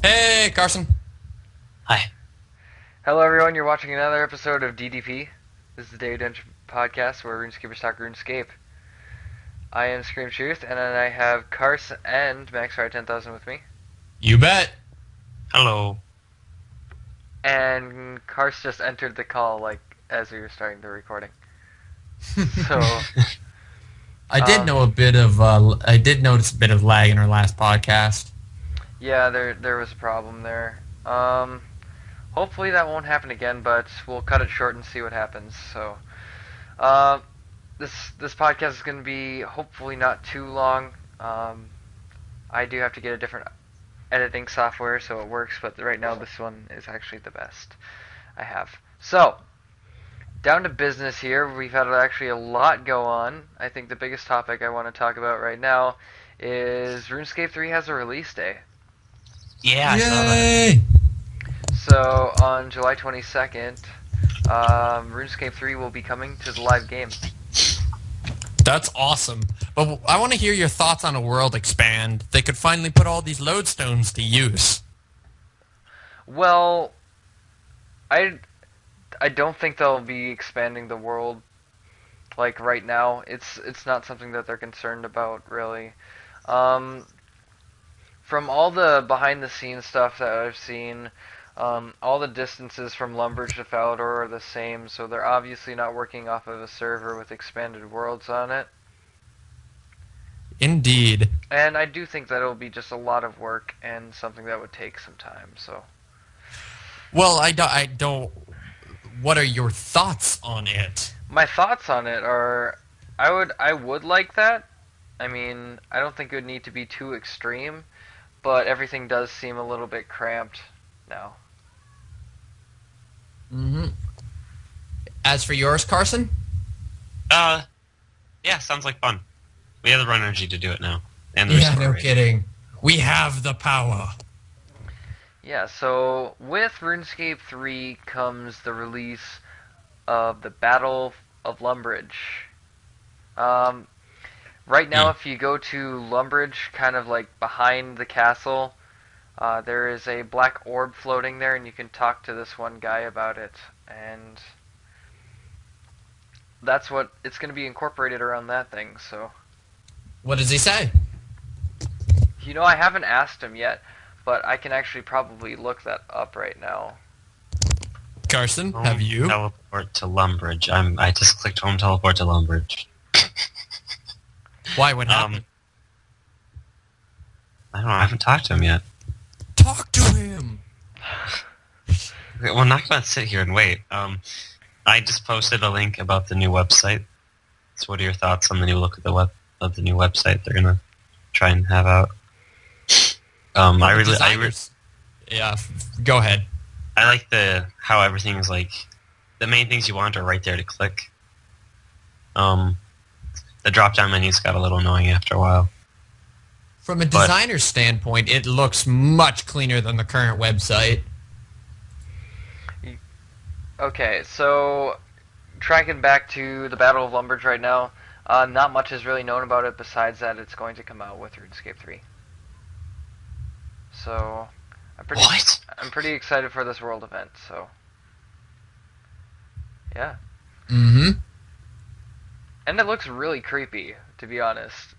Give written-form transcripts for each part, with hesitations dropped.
Hey, Carson. Hi. Hello, everyone. You're watching another episode of DDP. This is the Daily Dungeon podcast where RuneScapers talk RuneScape. I am Scream Truth, and then I have Kars and maxrides 10,000 with me. You bet. Hello. And Kars just entered the call like as we were starting the recording. So, I did um, know a bit of. I did notice a bit of lag in our last podcast. yeah, there was a problem there. Hopefully that won't happen again, but we'll cut it short and see what happens. So, uh, this podcast is going to be hopefully not too long. I do have to get a different editing software so it works, but right now this one is actually the best I have. So, down to business here. We've had actually a lot go on. I think the biggest topic I want to talk about right now is RuneScape 3 has a release day. Yeah, I saw that. Yay! So, on July 22nd, RuneScape 3 will be coming to the live game. That's awesome. But I want to hear your thoughts on a world expand. They could finally put all these lodestones to use. Well, I don't think they'll be expanding the world like right now. It's not something that they're concerned about really. Um, from all the behind the scenes stuff that I've seen, all the distances from Lumbridge to Falador are the same, so they're obviously not working off of a server with expanded worlds on it. Indeed. And I do think that it'll be just a lot of work and something that would take some time. So, Well, I don't. What are your thoughts on it? my thoughts on it are, I would like that. I mean, I don't think it would need to be too extreme, but everything does seem a little bit cramped now. Mm-hmm. As for yours, Carson? Uh, yeah, sounds like fun. We have the run energy to do it now. And the Yeah, restore no rate. kidding. We have the power. Yeah, so with RuneScape 3 comes the release of the Battle of Lumbridge. Um, right now, Hmm. if you go to Lumbridge, kind of like behind the castle, there is a black orb floating there, and you can talk to this one guy about it. And that's what it's going to be incorporated around that thing. So, What does he say? I haven't asked him yet, but I can actually probably look that up right now. Carson, have Home you? teleport to Lumbridge. I just clicked home teleport to Lumbridge. Why? What happened? I don't know, I haven't talked to him yet. Talk to him. Okay, well, I'm not gonna sit here and wait. I just posted a link about the new website. So what are your thoughts on the new look of the new website they're gonna try and have out? Designers. Yeah, go ahead. I like how everything is like the main things you want are right there to click. The drop down menu's got a little annoying after a while. From a But- designer's standpoint, it looks much cleaner than the current website. Okay, so tracking back to the Battle of Lumbridge right now, not much is really known about it besides that it's going to come out with RuneScape 3. So, What? I'm pretty excited for this world event. So, yeah, Mm-hmm. and it looks really creepy, to be honest.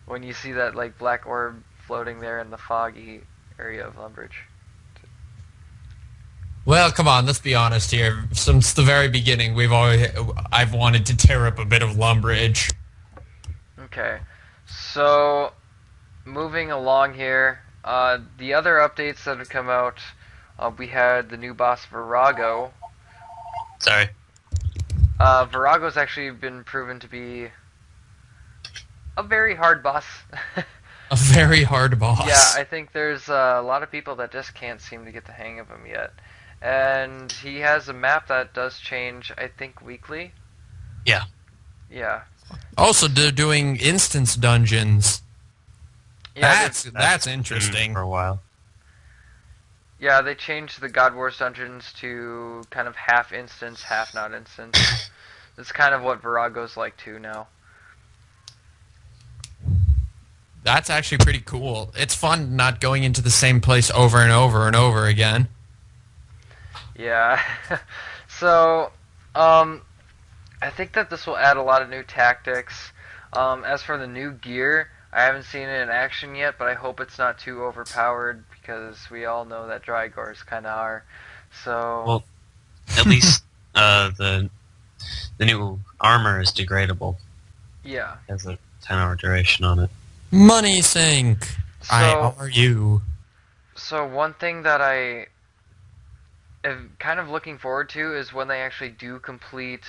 When you see that like black orb floating there in the foggy area of Lumbridge. Well, come on, let's be honest here. Since the very beginning, I've wanted to tear up a bit of Lumbridge. Okay, so moving along here, the other updates that have come out, we had the new boss Virago. Sorry. Virago's actually been proven to be a very hard boss. A very hard boss. Yeah, I think there's a lot of people that just can't seem to get the hang of him yet. And he has a map that does change, I think, weekly. Yeah. Yeah. Also, they're doing instance dungeons. Yeah, That's been interesting. for a while. yeah, they changed the God Wars dungeons to kind of half instance, half not instance. That's kind of what Virago's like too now. That's actually pretty cool. It's fun not going into the same place over and over and over again. Yeah. So, I think that this will add a lot of new tactics. As for the new gear, I haven't seen it in action yet, but I hope it's not too overpowered because we all know that Drygors kind of are. So, Well, at least the new armor is degradable. yeah. It has a 10-hour duration on it. Money sink. I So, are you. so one thing that I am kind of looking forward to is when they actually do complete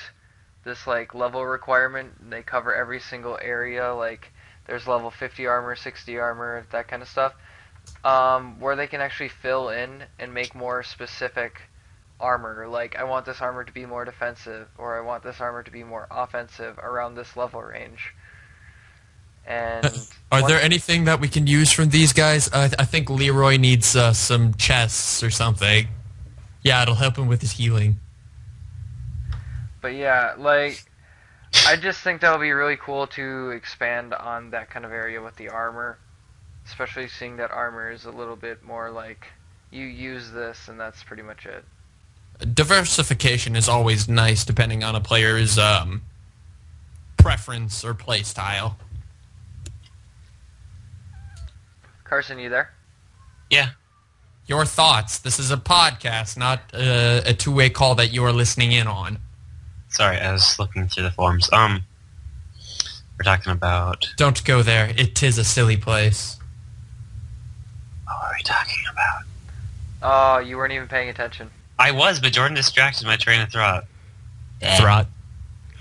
this like level requirement. They cover every single area. Like there's level 50 armor, 60 armor, that kind of stuff. Where they can actually fill in and make more specific armor. Like I want this armor to be more defensive, or I want this armor to be more offensive around this level range. And Are there anything that we can use from these guys? I think Leroy needs some chests or something. Yeah, it'll help him with his healing. But yeah, like I just think that would be really cool to expand on that kind of area with the armor, especially seeing that armor is a little bit more like you use this and that's pretty much it. Diversification is always nice depending on a player's preference or play style. Carson, you there? Yeah. Your thoughts. This is a podcast, not a two-way call that you are listening in on. Sorry, I was looking through the forums. We're talking about... Don't go there. It is a silly place. What are we talking about? Oh, you weren't even paying attention. I was, but Jordan distracted my train of thought. Throt.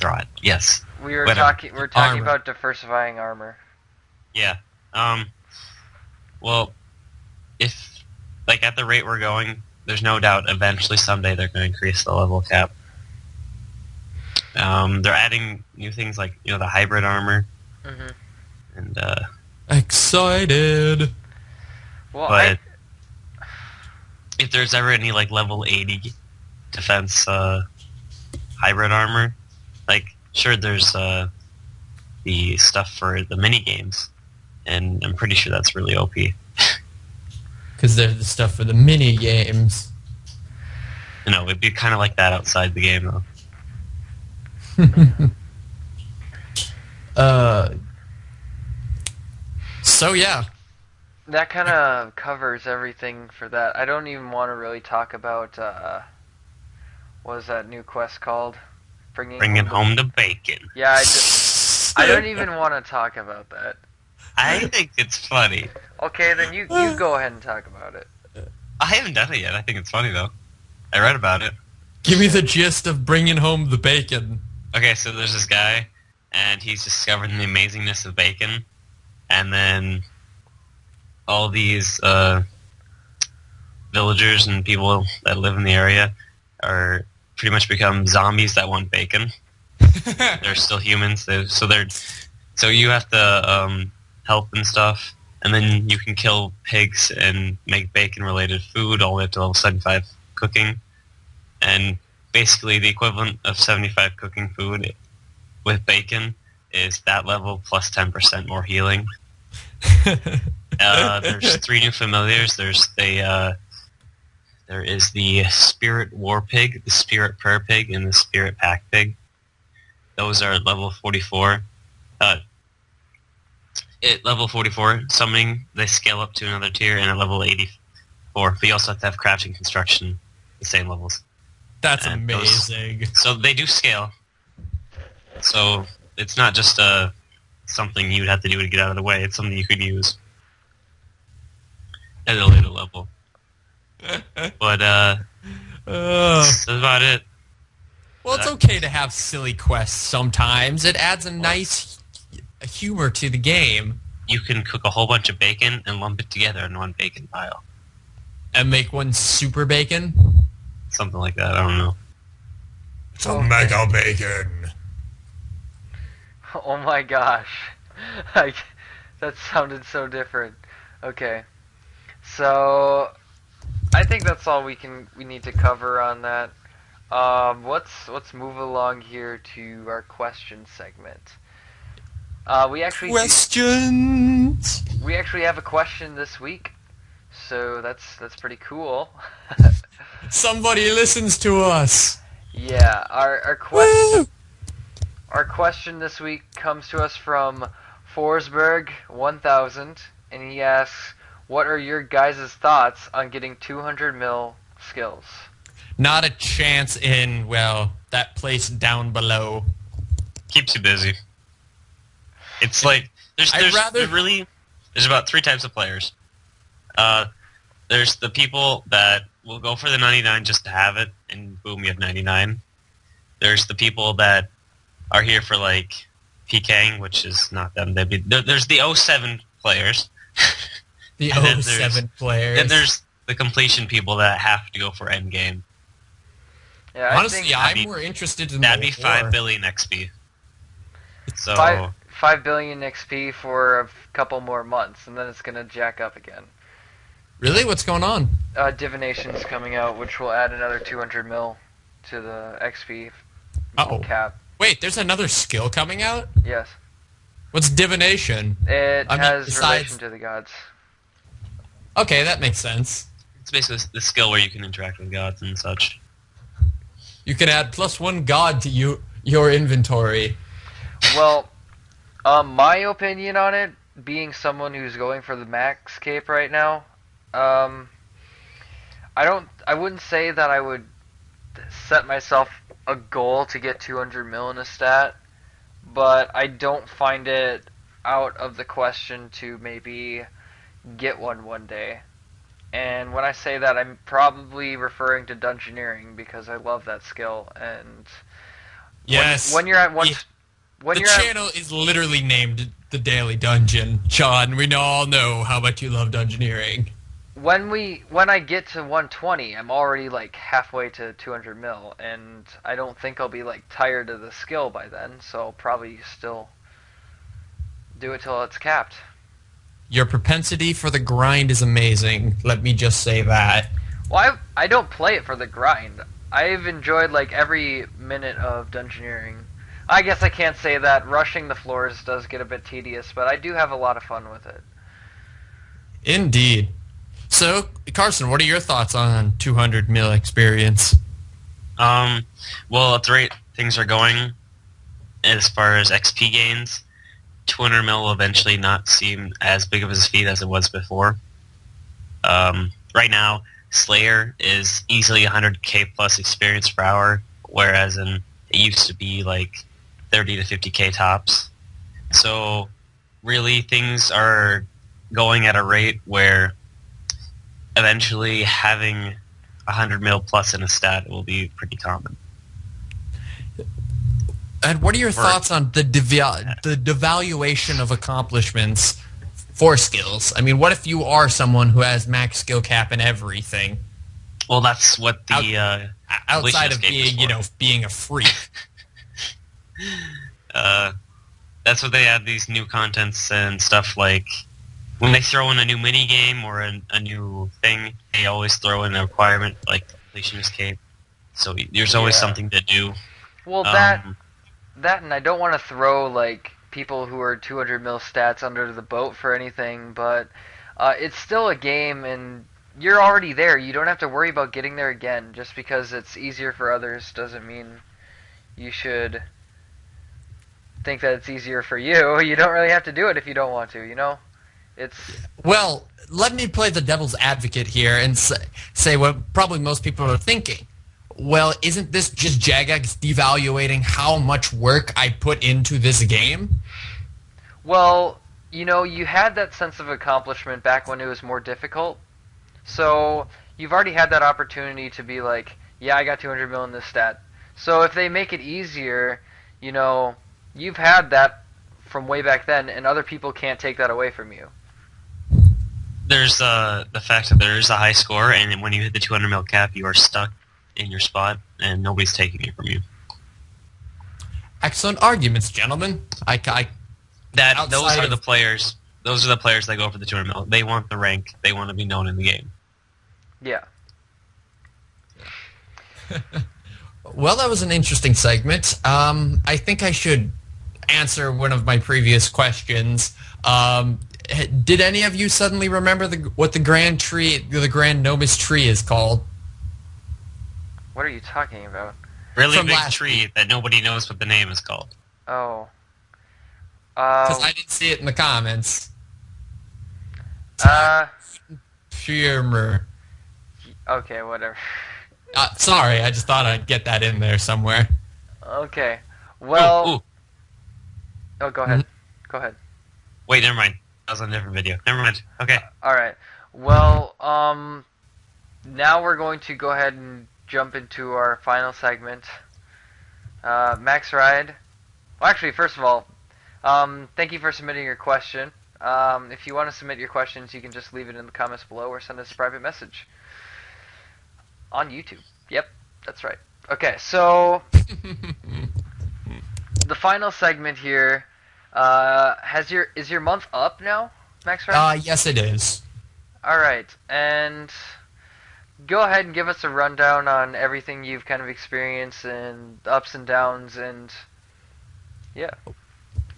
Thought, yes. We were Whatever. talking Armor. about diversifying armor. Yeah. Well, if, like, at the rate we're going, there's no doubt eventually someday they're going to increase the level cap. They're adding new things like, you know, the hybrid armor. Mhm. And, Excited. Well, but if there's ever any, like, level 80 defense, hybrid armor, like, sure, there's, the stuff for the mini games, and I'm pretty sure that's really OP. Because they're the stuff for the mini games. You know, it'd be kind of like that outside the game, though. So yeah. that kind of covers everything for that. I don't even want to really talk about what is that new quest called? Bringing home the bacon. Yeah, I don't even want to talk about that. I think it's funny. Okay, then you go ahead and talk about it. I haven't done it yet. I think it's funny, though. I read about it. Give me the gist of bringing home the bacon. Okay, so there's this guy, and he's discovering the amazingness of bacon, and then all these villagers and people that live in the area are pretty much become zombies that want bacon. They're still humans, so you have to help and stuff, and then you can kill pigs and make bacon-related food all the way up to level 75 cooking, and basically the equivalent of 75 cooking food with bacon is that level plus 10% more healing. There's 3 new familiars. There is the Spirit War Pig, the Spirit Prayer Pig, and the Spirit Pack Pig. Those are at level 44. At level 44, summoning, they scale up to another tier, and at level 84. But you also have to have crafting construction, the same levels. That's And amazing. So they do scale. So it's not just something you'd have to do to get out of the way. It's something you could use at a later level. But that's about it. Well, it's okay to have silly quests sometimes. It adds a nice humor to the game. You can cook a whole bunch of bacon and lump it together in one bacon pile. And make one super bacon. Something like that. I don't know. It's a mega bacon. Oh my gosh. Like, that sounded so different. Okay. So I think that's all we need to cover on that. Let's move along here to our question segment. We actually Questions. we actually have a question this week, so that's pretty cool. Somebody listens to us. Yeah, our Woo! question this week comes to us from Forsberg 1000, and he asks, "What are your guys' thoughts on getting 200 mil skills?" Not a chance in, well, that place down below. Keeps you busy. It's like there's about 3 types of players. There's the people that will go for the 99 just to have it, and boom, you have 99. There's the people that are here for like PKing, which is not them. There's the 07 players. The And 07 players. Then there's the completion people that have to go for endgame. Yeah, Honestly, I'm more interested in That'd the be 5 war. billion XP. So 5 billion XP for a couple more months, and then it's gonna jack up again. Really? What's going on? Divination's coming out, which will add another 200 mil to the XP Uh-oh. cap. Wait, there's another skill coming out? Yes. What's divination? It I mean, has besides- relation to the gods. Okay, that makes sense. it's basically the skill where you can interact with gods and such. You can add +1 god to your inventory. Well, my opinion on it, being someone who's going for the max cape right now, I wouldn't say that I would set myself a goal to get 200 mil in a stat, but I don't find it out of the question to maybe get one day. And when I say that, I'm probably referring to dungeoneering because I love that skill. And Yes. when you're at one, Yeah. when The you're at, channel is literally named The Daily Dungeon. Sean, we all know how much you love dungeoneering. when I get to 120, I'm already like halfway to 200 mil, and I don't think I'll be like tired of the skill by then. So I'll probably still do it till it's capped. Your propensity for the grind is amazing. Let me just say that. Well, I don't play it for the grind. I've enjoyed like every minute of dungeoneering. I guess I can't say that. Rushing the floors does get a bit tedious, but I do have a lot of fun with it. Indeed. So, Carson, what are your thoughts on 200 mil experience? Well, at the rate things are going, as far as XP gains, 200 mil will eventually not seem as big of a feat as it was before. Right now, Slayer is easily 100k plus experience per hour, whereas it used to be like 30 to 50k tops. So, really, things are going at a rate where eventually having 100 mil plus in a stat will be pretty common. And what are your thoughts on the devaluation of accomplishments for skills? I mean, what if you are someone who has max skill cap in everything? Well, that's what the Outside Completion of escape being, is for. being a freak. That's what they add these new contents and stuff like when they throw in a new mini game or a new thing, they always throw in a requirement like completion escape. So there's always Yeah. something to do. Well, that and I don't want to throw like people who are 200 mil stats under the boat for anything, but it's still a game and you're already there. You don't have to worry about getting there again. Just because it's easier for others doesn't mean you should think that it's easier for you. You don't really have to do it if you don't want to, you know? It's Well, let me play the devil's advocate here and say what probably most people are thinking. Well, isn't this just Jagex devaluating how much work I put into this game? well, you know, you had that sense of accomplishment back when it was more difficult. So, you've already had that opportunity to be like, yeah, I got 200 mil in this stat. So, if they make it easier, you know, you've had that from way back then, and other people can't take that away from you. There's the fact that there is a high score, and when you hit the 200 mil cap, you are stuck in your spot, and nobody's taking it from you. Excellent arguments, gentlemen. Those are the players. Those are the players that go for the 200 mil. They want the rank. They want to be known in the game. Yeah. Well, that was an interesting segment. I think I should answer one of my previous questions. Did any of you suddenly remember what the Grand Nomus tree is called? What are you talking about? Really From big last tree that nobody knows what the name is called. Oh. Because I didn't see it in the comments. Firmer. Okay, whatever. Sorry, I just thought I'd get that in there somewhere. Okay. Well. Ooh. Oh, go ahead. Go ahead. Wait, never mind. That was on a different video. Never mind. Okay. All right. Well, now we're going to go ahead and jump into our final segment. Max Ride. Well, actually, first of all, thank you for submitting your question. If you want to submit your questions, you can just leave it in the comments below or send us a private message on YouTube. Yep, that's right. Okay, so the final segment here. Is your month up now, Max Ride? Yes, it is. All right, and go ahead and give us a rundown on everything you've kind of experienced and ups and downs, and yeah.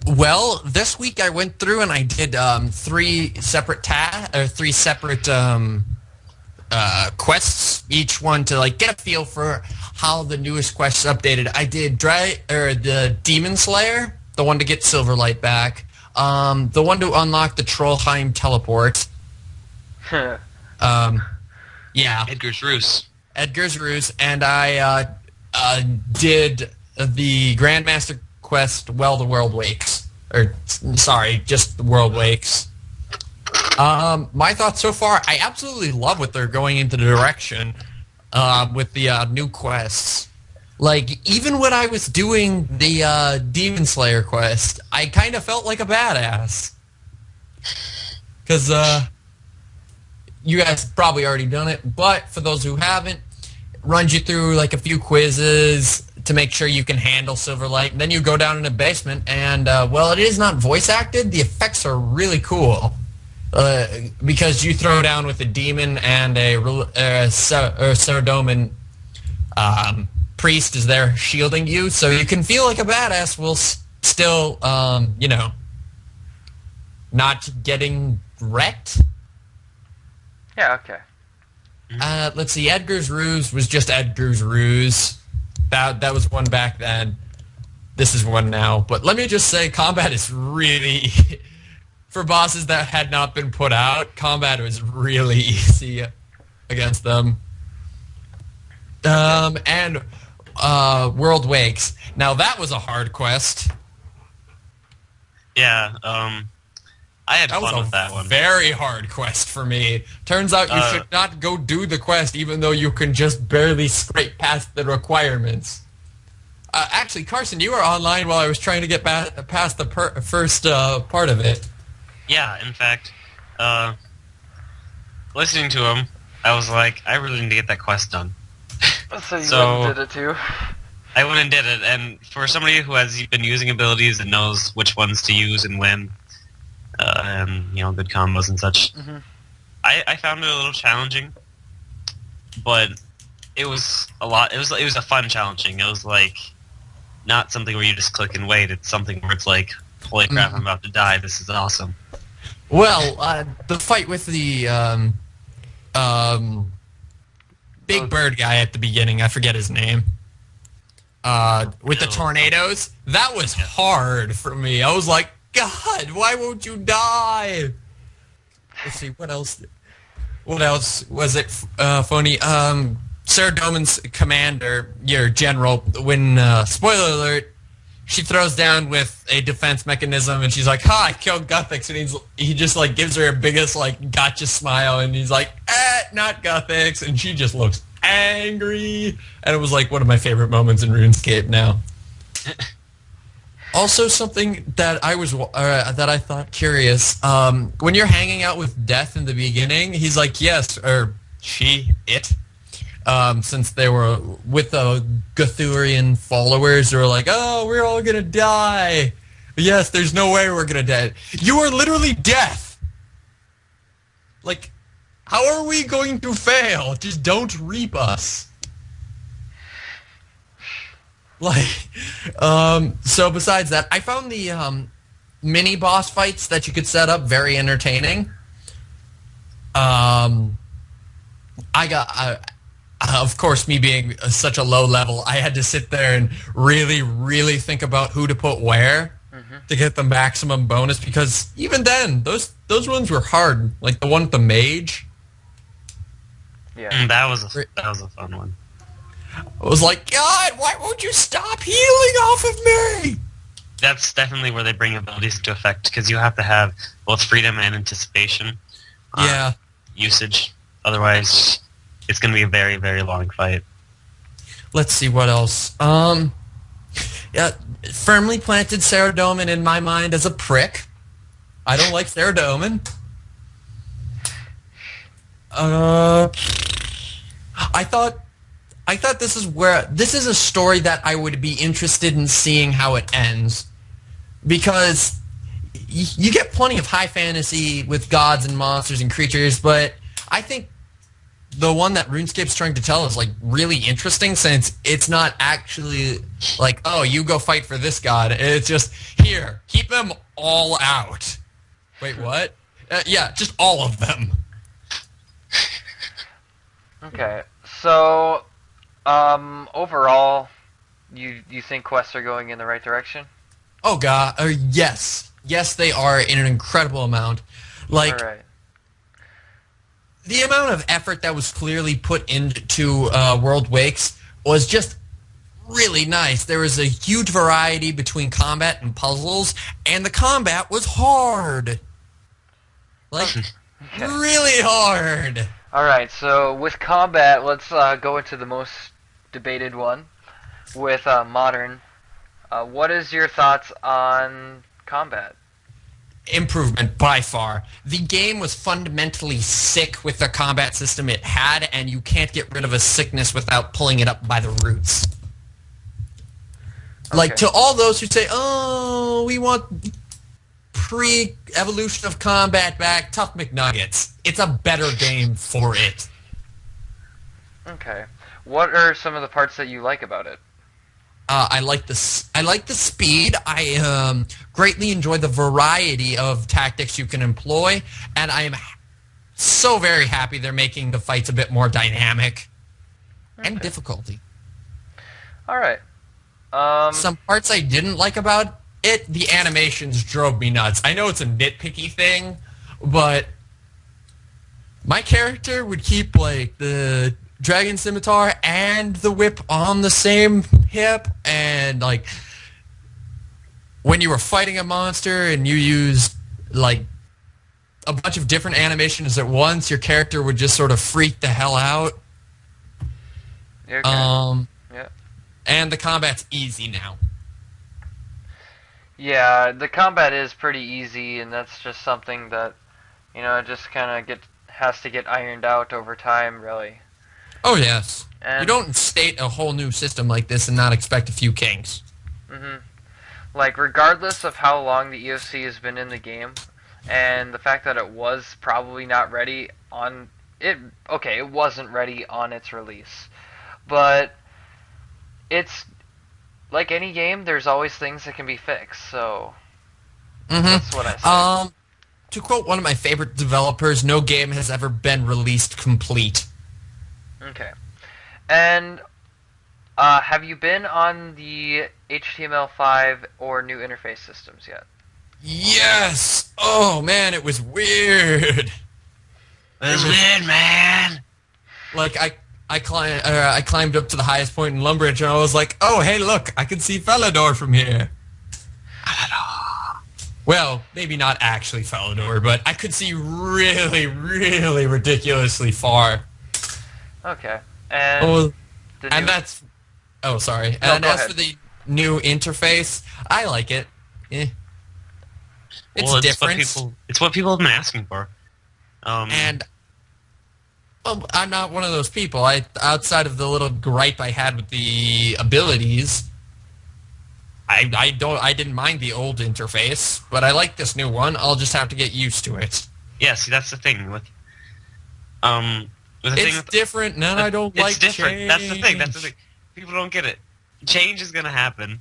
Well, this week I went through and I did three separate quests, each one to like get a feel for how the newest quests updated. I did the Demon Slayer, the one to get Silverlight back, the one to unlock the Trollheim teleport. Yeah, Edgar's Roost. And I did the Grandmaster quest, Well, the World Wakes. Just the World Wakes. My thoughts so far, I absolutely love what they're going into the direction with the new quests. Like, even when I was doing the Demon Slayer quest, I kind of felt like a badass. Because, you guys probably already done it, but for those who haven't, it runs you through like a few quizzes to make sure you can handle Silverlight. And then you go down in a basement, and well, it is not voice acted. The effects are really cool because you throw down with a demon and a Saradomin priest is there shielding you, so you can feel like a badass while still, not getting wrecked. Yeah, okay. Let's see, Edgar's Ruse was just Edgar's Ruse. That was one back then. This is one now. But let me just say, combat is really... for bosses that had not been put out, combat was really easy against them. And World Wakes. Now, that was a hard quest. Yeah, I had fun with that one. Very hard quest for me. Turns out you should not go do the quest, even though you can just barely scrape past the requirements. Actually, Carson, you were online while I was trying to get past the first part of it. Yeah, in fact, listening to him, I was like, I really need to get that quest done. So you went and did it too? I went and did it, and for somebody who has been using abilities and knows which ones to use and when, and good combos and such. Mm-hmm. I found it a little challenging, but it was a lot. It was a fun challenging. It was like not something where you just click and wait. It's something where it's like, holy crap, I'm about to die. This is awesome. Well, the fight with the big bird guy at the beginning, I forget his name. With the tornadoes, that was hard for me. I was like, God, why won't you die? Let's see, what else was it funny? Saradomin's commander, your general, when, spoiler alert, she throws down with a defense mechanism, and she's like, ha, I killed Guthix, and he just, like, gives her a biggest, like, gotcha smile, and he's like, not Guthix, and she just looks angry, and it was, like, one of my favorite moments in RuneScape now. Also, something that I thought curious, when you're hanging out with Death in the beginning, he's like, yes, or since they were with the Guthurian followers who were like, oh, we're all gonna die. Yes, there's no way we're gonna die. You are literally Death. Like, how are we going to fail? Just don't reap us. Like, so besides that, I found the mini boss fights that you could set up very entertaining. I got, of course, me being such a low level, I had to sit there and really, really think about who to put where to get the maximum bonus, because even then, those ones were hard. Like the one with the mage. Yeah. That was a fun one. I was like, God, why won't you stop healing off of me? That's definitely where they bring abilities into effect, because you have to have both freedom and anticipation usage. Otherwise, it's going to be a very, very long fight. Let's see what else. Yeah, firmly planted Saradomin in my mind as a prick. I don't like Saradomin. I thought this is a story that I would be interested in seeing how it ends, because you get plenty of high fantasy with gods and monsters and creatures, but I think the one that RuneScape's trying to tell is like really interesting, since it's not actually like, oh, you go fight for this god. It's just, here, keep them all out. Wait, what? Yeah, just all of them. Okay, so overall, you think quests are going in the right direction? Oh god, yes, they are in an incredible amount. Like, All right. the amount of effort that was clearly put into World Wakes was just really nice. There was a huge variety between combat and puzzles, and the combat was hard. Like, really hard. Alright, so with combat, let's go into the most debated one. With modern, what is your thoughts on combat? Improvement by far. The game was fundamentally sick with the combat system it had, and you can't get rid of a sickness without pulling it up by the roots. Like, Okay. to all those who say, oh, we want pre-evolution of combat back, Tough McNuggets. It's a better game for it. Okay. What are some of the parts that you like about it? I like the speed. I greatly enjoy the variety of tactics you can employ, and I am so very happy they're making the fights a bit more dynamic and difficulty. Alright. Some parts I didn't like about it, the animations drove me nuts. I know it's a nitpicky thing, but my character would keep like the dragon scimitar and the whip on the same hip, and like when you were fighting a monster and you used like a bunch of different animations at once, your character would just sort of freak the hell out. You're okay. Yeah. And the combat's easy now. Yeah, the combat is pretty easy, and that's just something that, you know, it just kind of has to get ironed out over time, really. Oh yes. And You don't state a whole new system like this and not expect a few kinks. like, regardless of how long the EOC has been in the game, and the fact that it was probably not ready on it. Okay, it wasn't ready on its release, but it's like any game. There's always things that can be fixed. So that's what I say. To quote one of my favorite developers, no game has ever been released complete. Okay. And have you been on the HTML5 or new interface systems yet? Yes! Oh man, it was weird. That's weird, man. Like I climbed up to the highest point in Lumbridge, and I was like, oh hey look, I can see Felidor from here. Well, maybe not actually Felidor, but I could see really, really ridiculously far. Okay. And Oh, the and new- that's... Oh, sorry. No, And go as ahead. for the new interface, I like it. It's Well, different. It's what people have been asking for. And well, I'm not one of those people. Outside of the little gripe I had with the abilities, I didn't mind the old interface, but I like this new one. I'll just have to get used to it. yeah, see, that's the thing with the thing It's with, different, and I don't like it's different. change. That's the thing. People don't get it. change is going to happen.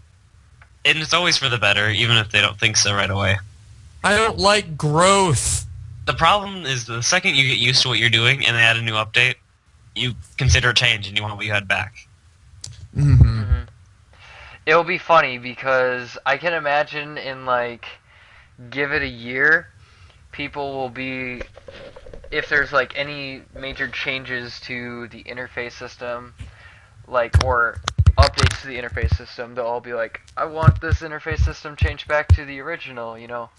And it's always for the better, even if they don't think so right away. I don't like growth. The problem is the second you get used to what you're doing and they add a new update, you consider a change and you want what you had back. Mm-hmm. It'll be funny because I can imagine in, like, give it a year, people will be, if there's, like, any major changes to the interface system, like, or updates to the interface system, they'll all be like, I want this interface system changed back to the original, you know?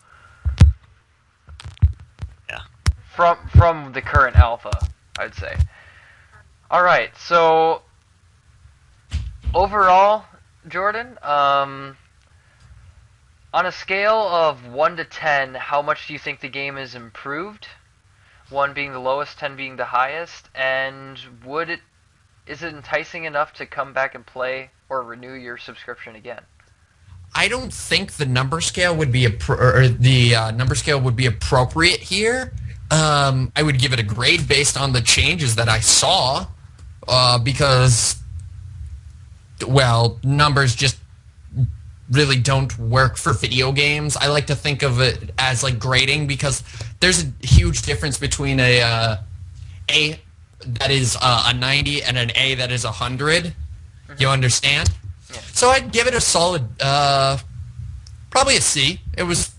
Yeah. From the current alpha, I'd say. Alright, so overall, Jordan, on a scale of 1 to 10, how much do you think the game is improved? 1 being the lowest, 10 being the highest, and is it enticing enough to come back and play or renew your subscription again? I don't think the number scale would be number scale would be appropriate here. I would give it a grade based on the changes that I saw, because, well, numbers just really don't work for video games. I like to think of it as like grading because there's a huge difference between a that is a 90 and an A that is 100. Mm-hmm. You understand? Yeah. So I'd give it a solid, probably a C. It was,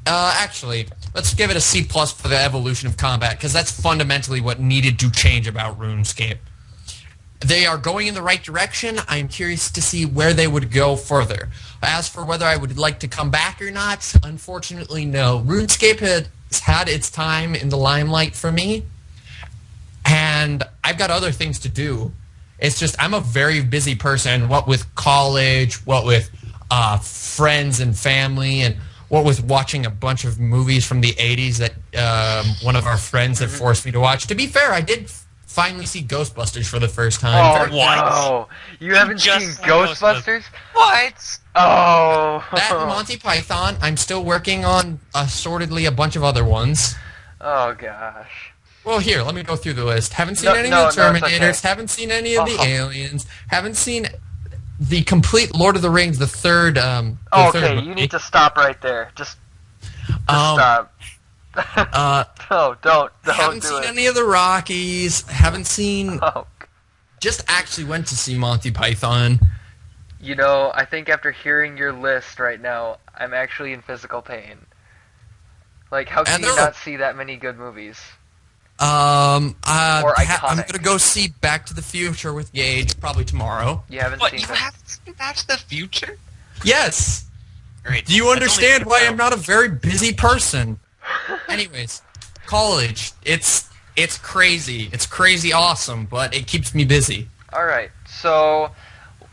actually, let's give it a C+ for the evolution of combat, because that's fundamentally what needed to change about RuneScape. They are going in the right direction. I'm curious to see where they would go further. As for whether I would like to come back or not, unfortunately, no. RuneScape has had its time in the limelight for me, and I've got other things to do. It's just I'm a very busy person, what with college, what with friends and family, and what with watching a bunch of movies from the 80s that one of our friends had forced me to watch. To be fair, I did finally see Ghostbusters for the first time. Oh, no. You haven't seen Ghostbusters? What? Oh. That and Monty Python. I'm still working on, assortedly, a bunch of other ones. Oh, gosh. Well, here, let me go through the list. Haven't seen any of the Terminators, okay. Haven't seen any of the Aliens, haven't seen the complete Lord of the Rings, the third... okay, you need to stop right there. Just stop. No, don't haven't do seen it. any of the Rockies, haven't seen... Oh. Just actually went to see Monty Python. You know, I think after hearing your list right now, I'm actually in physical pain. Like, how can you not see that many good movies? I'm iconic. gonna go see Back to the Future with Gage probably tomorrow. You haven't What, seen you it? haven't seen Back to the Future? Yes. Great. Do you understand why I'm not a very busy person? Anyways, college. It's crazy. It's crazy awesome, but it keeps me busy. Alright, so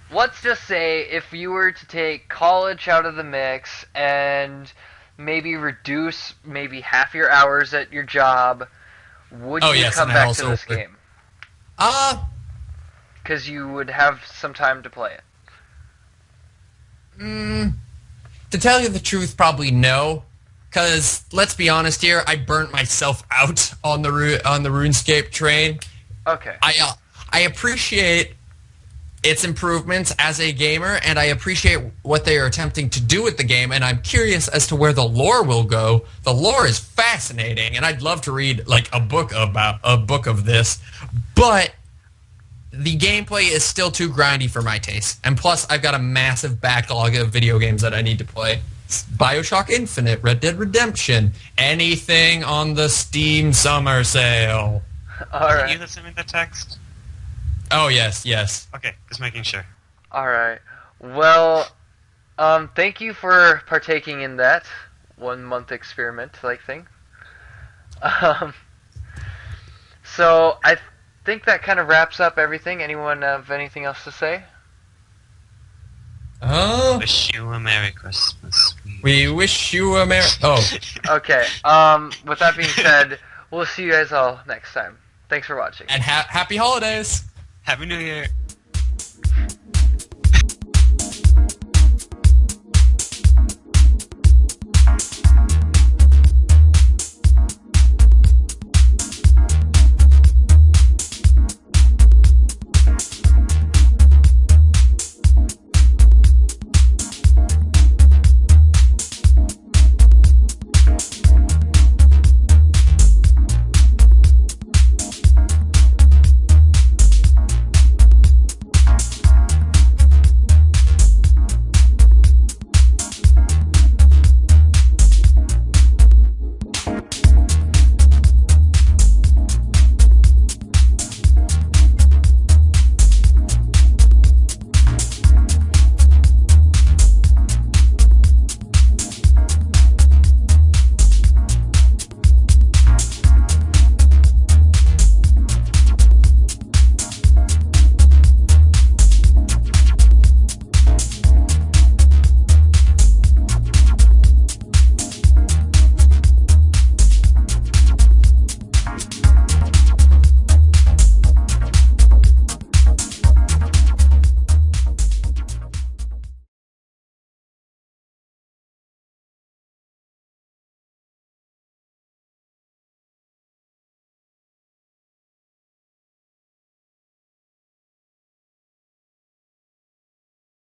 let's just say if you were to take college out of the mix and maybe reduce maybe half your hours at your job, would you come back to this game? Because you would have some time to play it. To tell you the truth, probably no. Because let's be honest here, I burnt myself out on the RuneScape train. Okay. I appreciate its improvements as a gamer, and I appreciate what they are attempting to do with the game, and I'm curious as to where the lore will go. The lore is fascinating, and I'd love to read like a book of this, but the gameplay is still too grindy for my taste. And plus, I've got a massive backlog of video games that I need to play. BioShock Infinite, Red Dead Redemption, anything on the Steam summer sale. Alright. Did you send me the text? Oh, yes. Okay, just making sure. Alright. Well, thank you for partaking in that 1 month experiment-like thing. So, I think that kind of wraps up everything. Anyone have anything else to say? Oh. Wish you a Merry Christmas. We wish you a Merry... Oh. Okay, with that being said, we'll see you guys all next time. Thanks for watching. And happy holidays! Happy New Year.